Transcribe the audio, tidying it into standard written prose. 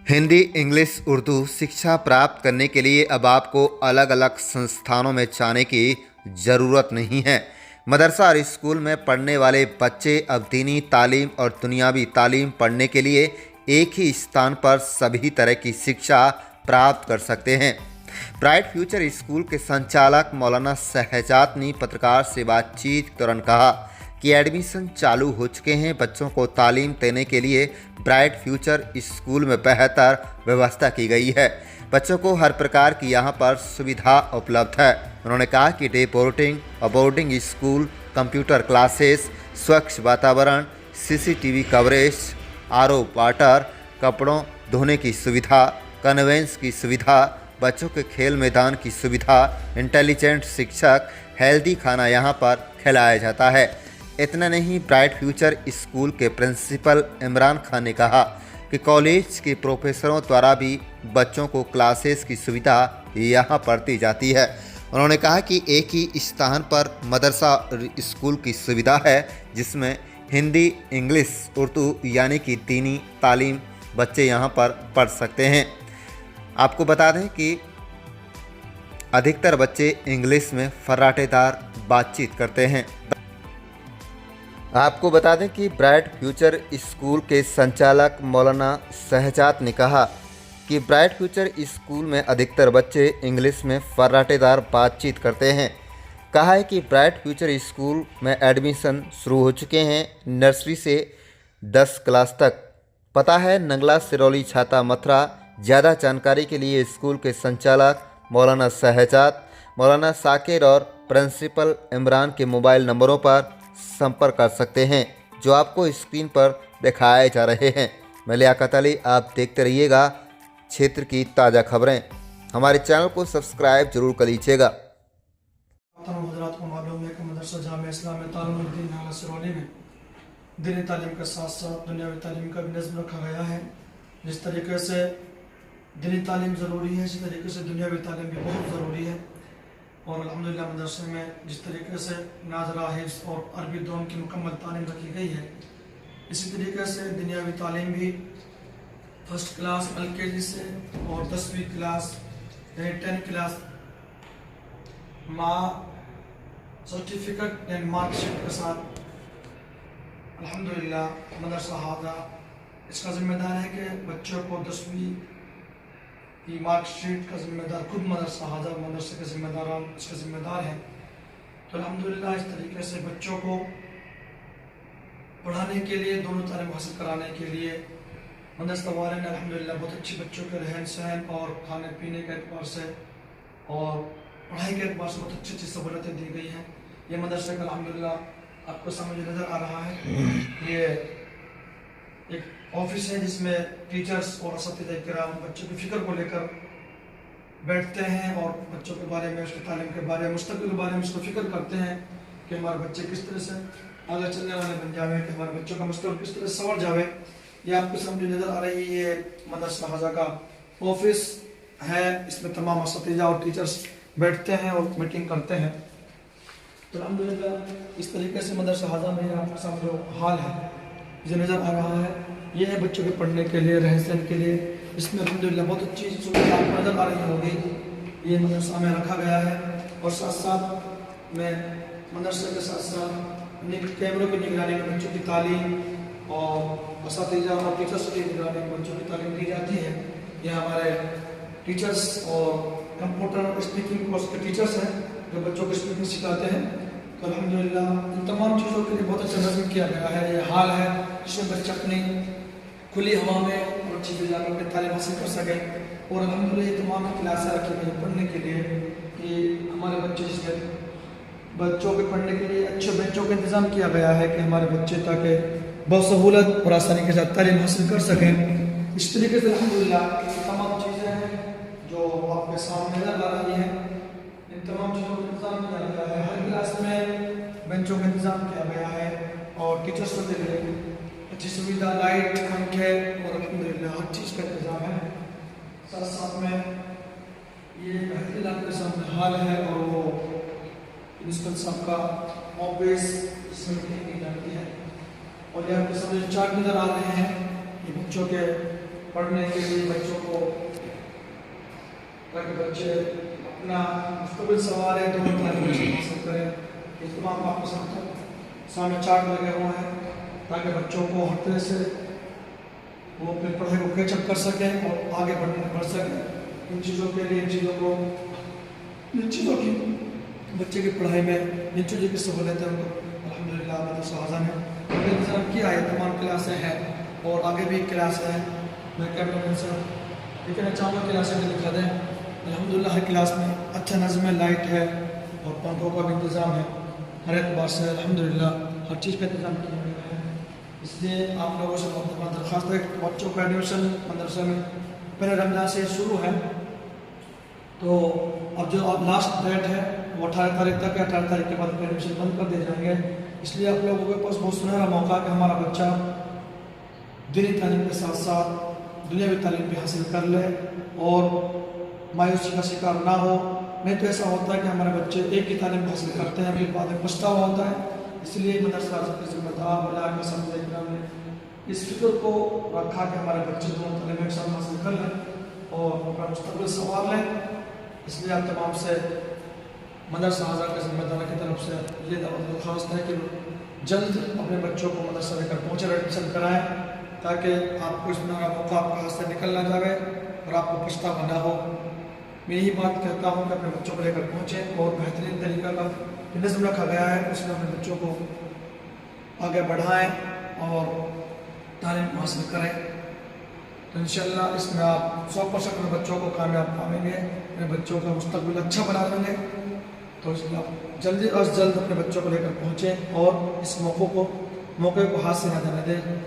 Hindi, English, Urdu शिक्षा प्राप्त करने के लिए अब आपको अलग अलग संस्थानों में जाने की ज़रूरत नहीं है। मदरसा और स्कूल में पढ़ने वाले बच्चे अब दीनी तालीम और दुनियावी तालीम पढ़ने के लिए एक ही स्थान पर सभी तरह की शिक्षा प्राप्त कर सकते हैं। ब्राइट फ्यूचर स्कूल के संचालक मौलाना शहजाद ने पत्रकार से बातचीत के दौरान कहा कि एडमिशन चालू हो चुके हैं। बच्चों को तालीम देने के लिए ब्राइट फ्यूचर स्कूल में बेहतर व्यवस्था की गई है। बच्चों को हर प्रकार की यहां पर सुविधा उपलब्ध है। उन्होंने कहा कि डे बोर्डिंग और बोर्डिंग स्कूल, कंप्यूटर क्लासेस, स्वच्छ वातावरण, सीसीटीवी कवरेज, आरओ वाटर, कपड़ों धोने की सुविधा, कन्वेंस की सुविधा, बच्चों के खेल मैदान की सुविधा, इंटेलिजेंट शिक्षक, हेल्दी खाना यहाँ पर खिलाया जाता है। इतना नहीं, ब्राइट फ्यूचर स्कूल के प्रिंसिपल इमरान खान ने कहा कि कॉलेज के प्रोफेसरों द्वारा भी बच्चों को क्लासेस की सुविधा यहाँ पर दी जाती है। उन्होंने कहा कि एक ही स्थान पर मदरसा स्कूल की सुविधा है जिसमें हिंदी, इंग्लिश, उर्दू यानी कि दीनी तालीम बच्चे यहाँ पर पढ़ सकते हैं। आपको बता दें कि अधिकतर बच्चे इंग्लिश में फर्राटेदार बातचीत करते हैं। आपको बता दें कि ब्राइट फ्यूचर स्कूल के संचालक मौलाना शहजाद ने कहा कि ब्राइट फ्यूचर स्कूल में अधिकतर बच्चे इंग्लिश में फर्राटेदार बातचीत करते हैं। कहा है कि ब्राइट फ्यूचर स्कूल में एडमिशन शुरू हो चुके हैं, नर्सरी से 10 क्लास तक। पता है नंगला, सिरौली, छाता, मथुरा। ज़्यादा जानकारी के लिए स्कूल के संचालक मौलाना शहजाद, मौलाना साकिर और प्रिंसिपल इमरान के मोबाइल नंबरों पर संपर्क कर सकते हैं जो आपको स्क्रीन पर दिखाए जा रहे हैं। मैं लियाकत अली, आप देखते रहिएगा क्षेत्र की ताज़ा खबरें। हमारे चैनल को सब्सक्राइब जरूर कर लीजिएगा। हज़रात को मालूम है कि मदरसा जामिया इस्लामिया तालीमुद्दीन नंगला सिरौली में दीनी तालीम के साथ साथ दुनियावी तालीम का भी नज़्म रखा गया है। जिस तरीके से दीनी तालीम ज़रूरी है, इसी तरीके से दुनियावी तालीम भी बहुत ज़रूरी है। और अल्हम्दुलिल्लाह मदरसे में जिस तरीके से नाज़रा, हिफ्ज़ और अरबी दोनों की मुकम्मल तालीम रखी गई है, इसी तरीके से दुनियावी तालीम भी फर्स्ट क्लास LKG से और 10वीं क्लास यानी 10 क्लास सर्टिफिकेट एंड मार्कशीट के साथ अल्हम्दुलिल्लाह मदरसा हादा इसका ज़िम्मेदार है कि बच्चों को 10वीं की मार्कशीट का ज़िम्मेदार खुद मदरसा हादा मदरसे के इसके ज़िम्मेदार हैं। तो अल्हम्दुलिल्लाह इस तरीके से बच्चों को पढ़ाने के लिए, दोनों तालीम हासिल कराने के लिए मदरसा वाले ने अल्हम्दुलिल्लाह बहुत अच्छी बच्चों के रहन सहन और खाने पीने के एतबार से और पढ़ाई के एतबार से बहुत अच्छी अच्छी सहूलतें दी गई हैं। ये मदरसे का अल्हम्दुलिल्लाह आपको समझ नज़र आ रहा है। ये एक ऑफिस है जिसमें टीचर्स और असातिज़ा किराम बच्चों की फ़िक्र को लेकर बैठते हैं और बच्चों के बारे में, उसकी तालीम के बारे में, मुस्तक़बिल के बारे में उसको फ़िक्र करते हैं कि हमारे बच्चे किस तरह से आगे चलने वाले बन जावे, कि हमारे बच्चों का मुस्तक़बिल किस तरह से संवर जावे। ये आपको समझ नज़र आ रही है। ये मदरसा हाजा का ऑफिस है, इसमें तमाम असातिज़ा और टीचर्स बैठते हैं और मीटिंग करते हैं। तो अल्हम्दुलिल्लाह इस तरीके से मदरसा हाजा में आपके सामने जो हाल है जो नज़र आ रहा है, ये है बच्चों के पढ़ने के लिए, रहन सहन के लिए। इसमें अल्हम्दुलिल्लाह बहुत अच्छी सुविधा आपको नज़र आ रही होगी। ये मदरसा में रखा गया है और साथ साथ में मदरसे के साथ साथ कैमरों की निगरानी में बच्चों की तालीम और असातिज़ा और टीचर्स की निगरानी में बच्चों की तालीम दी जाती है। ये हमारे टीचर्स और कंप्यूटर स्पीकिंग कोर्स के टीचर्स हैं जो बच्चों को स्पीकिंग सिखाते हैं। तो अल्हम्दुलिल्लाह इन तमाम चीज़ों के लिए बहुत अच्छा नज़म किया गया है। ये हाल है जिसमें बच्चे अपनी खुली हवा में और अच्छी जगह पर अपनी तालीम हासिल कर सकें। और अल्हम्दुलिल्लाह ये तमाम क्लासें रखी गई पढ़ने के लिए कि हमारे बच्चे जिसमें बच्चों के पढ़ने के लिए अच्छे बेंचों का इंतज़ाम किया गया है कि हमारे बच्चे ताकि बहुत सहूलत और आसानी के साथ तालीम हासिल कर सकें। इस तरीके से अल्हम्दुलिल्लाह तमाम चीज़ें हैं जो आपके सामने नज़र आ रही हैं। इन तमाम चीज़ों का इंतज़ाम किया गया है। हर क्लास में बेंचों का इंतज़ाम किया गया है और टीचर्स के लिए अच्छी सुविधा, लाइट, पंखे और अल्हम्दुलिल्लाह हर चीज़ का इंतज़ाम है। साथ साथ में ये बेहतरीन आपके सामने हाल है और वो प्रिंसिपल साहब का ऑफिस इसमें मीटिंग की जाती है। और ये आपके सामने चार्ट नज़र आ रहे हैं, ये बच्चों के पढ़ने के लिए बच्चों को, ताकि बच्चे अपना मुस्तकिल सवाल है दोनों तालीम हासिल करें। इस तमाम आपके सामने चार्ट लगे हुए हैं ताकि बच्चों को हर तरह से वो अपनी पढ़ाई को कैचअप कर सकें और आगे बढ़ सकें। इन चीज़ों के लिए इन चीज़ों की बच्चे की पढ़ाई में इन चीज़ों की सहूलत है उनको अल्हम्दुलिल्लाह मदरसा आज़म है इंतज़ाम किया है। तमाम क्लासें हैं और आगे भी क्लास है। मैं कैमरा सर लेकिन चाहूँगा क्लासें भी दिखा दें। अल्हम्दुलिल्लाह हर क्लास में अच्छा नज़म है, लाइट है और पंखों का भी इंतज़ाम है। हर एतबार से अल्हम्दुलिल्लाह हर चीज़ का इंतज़ाम किया गया है। इसलिए आप लोगों से दरख्वास्त है कि बच्चों का एडमिशन मदरसे में पहले रमज़ान से शुरू है, तो अब जो लास्ट डेट है वो 18 तारीख तक है। 18 तारीख के बाद एडमिशन बंद कर दिए जाएंगे। इसलिए आप लोगों के पास बहुत सुनहरा मौका है कि हमारा बच्चा दीनी तालीम के साथ साथ दुनियावी तालीम भी हासिल कर ले और मायूसी का शिकार ना हो। नहीं तो ऐसा होता है कि हमारे बच्चे एक ही तालीम हासिल करते हैं फिर बाद में पछतावा होता है। इसलिए मदरसा के ज़िम्मेदार ने इस फिक्र को रखा कि हमारे बच्चे दोनों तालीम एक साथ हासिल कर लें और अपना मुस्तक़बिल संवार लें। इसलिए आप तमाम से मदरसा आज़म के ज़िम्मेदार की तरफ से ये दरख्वास्त है कि जल्द अपने बच्चों को मदरसा लेकर पहुँचे, एडमिशन कराएँ ताकि आपको इस नया मौका आपके हाथ से निकल ना जाए और आपको पछतावा ना हो। मैं यही बात कहता हूँ कि अपने बच्चों को लेकर पहुँचें और बेहतरीन तरीका का निज़म रखा गया है उसमें अपने बच्चों को आगे बढ़ाएँ और तालीम हासिल करें। तो इंशाअल्लाह इसमें आप 100% अपने बच्चों को कामयाब पाएंगे, अपने बच्चों का मुस्तकबिल अच्छा बना लेंगे। तो इसलिए आप जल्दी अज जल्द अपने बच्चों को लेकर पहुँचें और इस मौके को हाथ से न जाने दें।